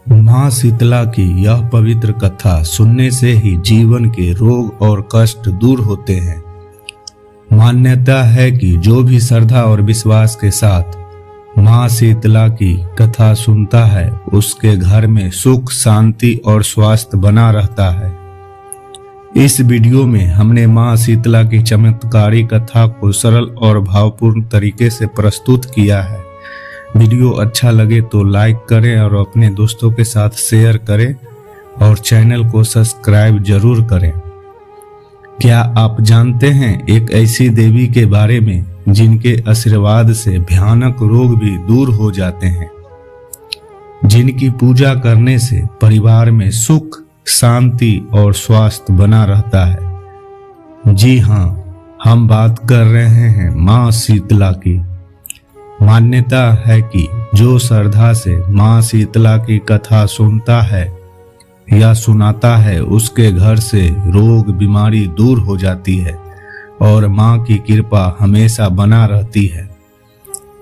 माँ शीतला की यह पवित्र कथा सुनने से ही जीवन के रोग और कष्ट दूर होते हैं। मान्यता है कि जो भी श्रद्धा और विश्वास के साथ माँ शीतला की कथा सुनता है, उसके घर में सुख, शांति और स्वास्थ्य बना रहता है। इस वीडियो में हमने माँ शीतला की चमत्कारी कथा को सरल और भावपूर्ण तरीके से प्रस्तुत किया है। वीडियो अच्छा लगे तो लाइक करें और अपने दोस्तों के साथ शेयर करें और चैनल को सब्सक्राइब जरूर करें। क्या आप जानते हैं एक ऐसी देवी के बारे में जिनके आशीर्वाद से भयानक रोग भी दूर हो जाते हैं, जिनकी पूजा करने से परिवार में सुख, शांति और स्वास्थ्य बना रहता है? जी हाँ, हम बात कर रहे हैं माँ शीतला की। मान्यता है कि जो श्रद्धा से माँ शीतला की कथा सुनता है या सुनाता है, उसके घर से रोग बीमारी दूर हो जाती है और माँ की कृपा हमेशा बना रहती है।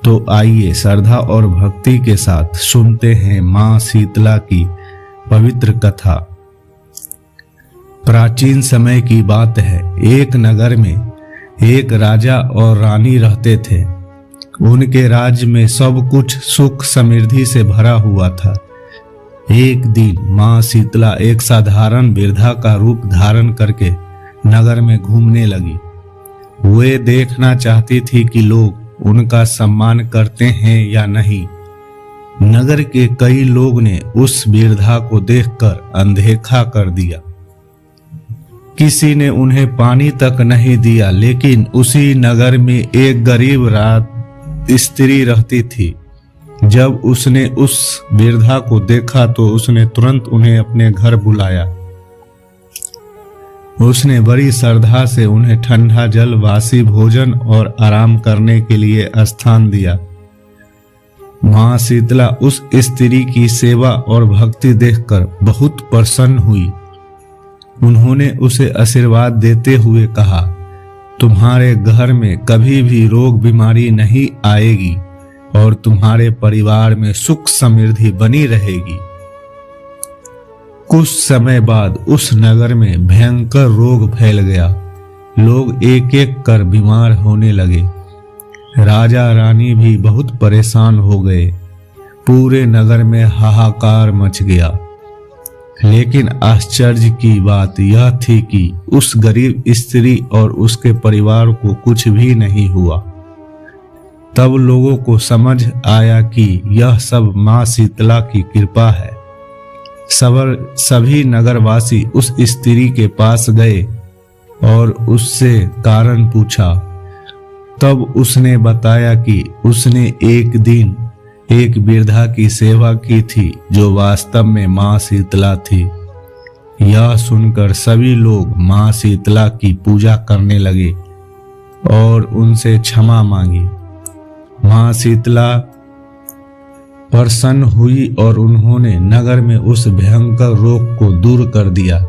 तो आइए श्रद्धा और भक्ति के साथ सुनते हैं माँ शीतला की पवित्र कथा। प्राचीन समय की बात है। एक नगर में एक राजा और रानी रहते थे। उनके राज्य में सब कुछ सुख समृद्धि से भरा हुआ था। एक दिन माँ शीतला एक साधारण वृद्धा का रूप धारण करके नगर में घूमने लगी। वे देखना चाहती थी कि लोग उनका सम्मान करते हैं या नहीं। नगर के कई लोग ने उस वृद्धा को देखकर अनदेखा कर दिया। किसी ने उन्हें पानी तक नहीं दिया। लेकिन उसी नगर में एक गरीब स्त्री रहती थी। जब उसने उस वृद्धा को देखा तो उसने तुरंत उन्हें अपने घर बुलाया। उसने बड़ी श्रद्धा से उन्हें ठंडा जल, वासी भोजन और आराम करने के लिए स्थान दिया। माँ शीतला उस स्त्री की सेवा और भक्ति देखकर बहुत प्रसन्न हुई। उन्होंने उसे आशीर्वाद देते हुए कहा, तुम्हारे घर में कभी भी रोग बीमारी नहीं आएगी और तुम्हारे परिवार में सुख समृद्धि बनी रहेगी। कुछ समय बाद उस नगर में भयंकर रोग फैल गया। लोग एक एक कर बीमार होने लगे। राजा रानी भी बहुत परेशान हो गए। पूरे नगर में हाहाकार मच गया। लेकिन आश्चर्य की बात यह थी कि उस गरीब स्त्री और उसके परिवार को कुछ भी नहीं हुआ। तब लोगों को समझ आया कि यह सब माँ शीतला की कृपा है। सभी नगरवासी उस स्त्री के पास गए और उससे कारण पूछा। तब उसने बताया कि उसने एक दिन एक वृद्धा की सेवा की थी जो वास्तव में माँ शीतला थी। यह सुनकर सभी लोग माँ शीतला की पूजा करने लगे और उनसे क्षमा मांगी। माँ शीतला प्रसन्न हुई और उन्होंने नगर में उस भयंकर रोग को दूर कर दिया।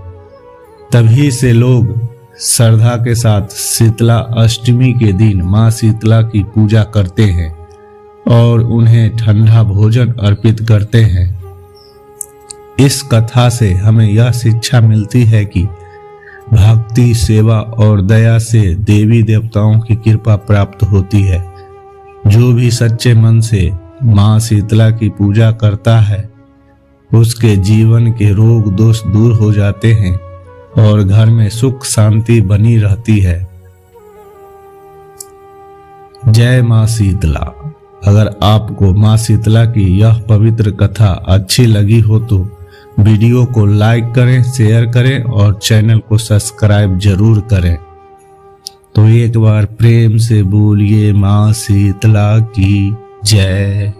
तभी से लोग श्रद्धा के साथ शीतला अष्टमी के दिन माँ शीतला की पूजा करते हैं और उन्हें ठंडा भोजन अर्पित करते हैं। इस कथा से हमें यह शिक्षा मिलती है कि भक्ति, सेवा और दया से देवी देवताओं की कृपा प्राप्त होती है। जो भी सच्चे मन से माँ शीतला की पूजा करता है, उसके जीवन के रोग दोष दूर हो जाते हैं और घर में सुख शांति बनी रहती है। जय माँ शीतला। अगर आपको माँ शीतला की यह पवित्र कथा अच्छी लगी हो तो वीडियो को लाइक करें, शेयर करें और चैनल को सब्सक्राइब जरूर करें। तो एक बार प्रेम से बोलिए माँ शीतला की जय।